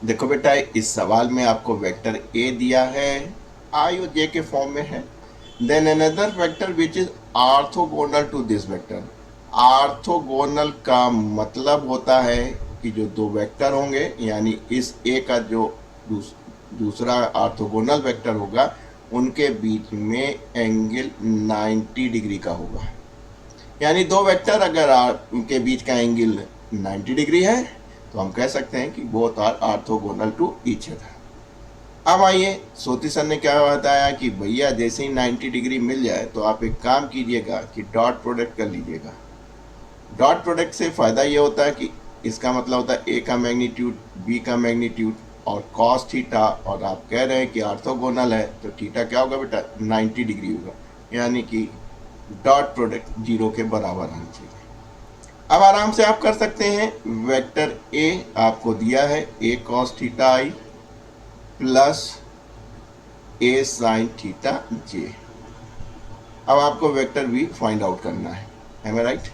देखो बेटा, इस सवाल में आपको वेक्टर ए दिया है, आई और जे के फॉर्म में है। Then another vector which is orthogonal to this vector. Orthogonal का मतलब होता है कि जो दो वेक्टर होंगे, यानी इस ए का जो दूसरा ऑर्थोगोनल वेक्टर होगा, उनके बीच में एंगल 90 डिग्री का होगा। यानी दो वेक्टर अगर उनके बीच का एंगल 90 डिग्री है तो हम कह सकते हैं कि both are orthogonal to each other. अब आइए, सोती सर ने क्या बताया कि भैया जैसे ही 90 डिग्री मिल जाए तो आप एक काम कीजिएगा कि डॉट प्रोडक्ट कर लीजिएगा। डॉट प्रोडक्ट से फ़ायदा ये होता है कि इसका मतलब होता है ए का मैग्नीट्यूड, बी का मैग्नीट्यूड और कॉस थीटा, और आप कह रहे हैं कि ऑर्थोगोनल है तो थीटा क्या होगा बेटा, 90 डिग्री होगा। यानी कि डॉट प्रोडक्ट 0 के बराबर आना चाहिए। अब आराम से आप कर सकते हैं। वेक्टर ए आपको दिया है ए कॉस थीटा आई प्लस ए साइन थीटा जे। अब आपको वेक्टर बी फाइंड आउट करना है, एम आई राइट?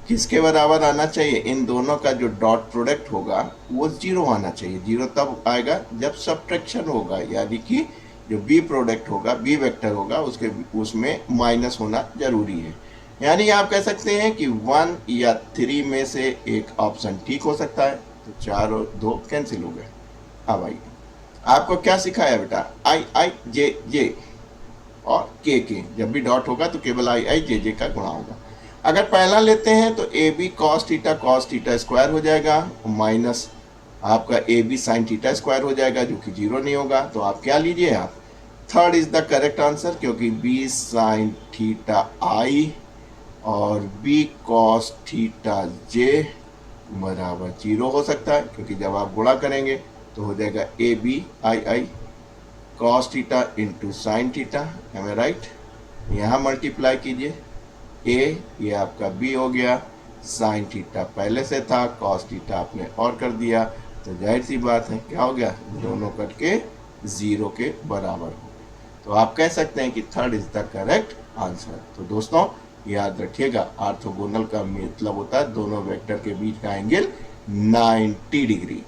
किसके बराबर आना चाहिए? इन दोनों का जो डॉट प्रोडक्ट होगा वो 0 आना चाहिए। 0 तब आएगा जब सब्ट्रैक्शन होगा, यानी कि जो बी प्रोडक्ट होगा, बी वेक्टर होगा, उसमें माइनस होना जरूरी है। यानी आप कह सकते हैं कि 1 या 3 में से एक ऑप्शन ठीक हो सकता है। तो 4 और 2 कैंसिल हो गए। अब आइए, आपको क्या सिखाया बेटा? आई आई जे जे और के जब भी डॉट होगा तो केवल आई आई जे का गुणा होगा। अगर पहला लेते हैं तो a b cos theta square हो जाएगा, माइनस आपका a b sine theta square हो जाएगा, जो कि 0 नहीं होगा। तो आप क्या लीजिए, आप third is the correct answer, क्योंकि बी साइन थीटा आई और बी कॉस थीटा जे बराबर 0 हो सकता है, क्योंकि जब आप गुणा करेंगे तो हो जाएगा a b i i cos theta into sine theta, am I right? यहाँ मल्टीप्लाई कीजिए, ए ये आपका बी हो गया, साइन थीटा पहले से था, कॉस थीटा आपने और कर दिया, तो जाहिर सी बात है क्या हो गया, दोनों कट के 0 के बराबर हो गए। तो आप कह सकते हैं कि third is the correct answer. तो दोस्तों याद रखिएगा, ऑर्थोगोनल का मतलब होता है दोनों वेक्टर के बीच का एंगल 90 डिग्री।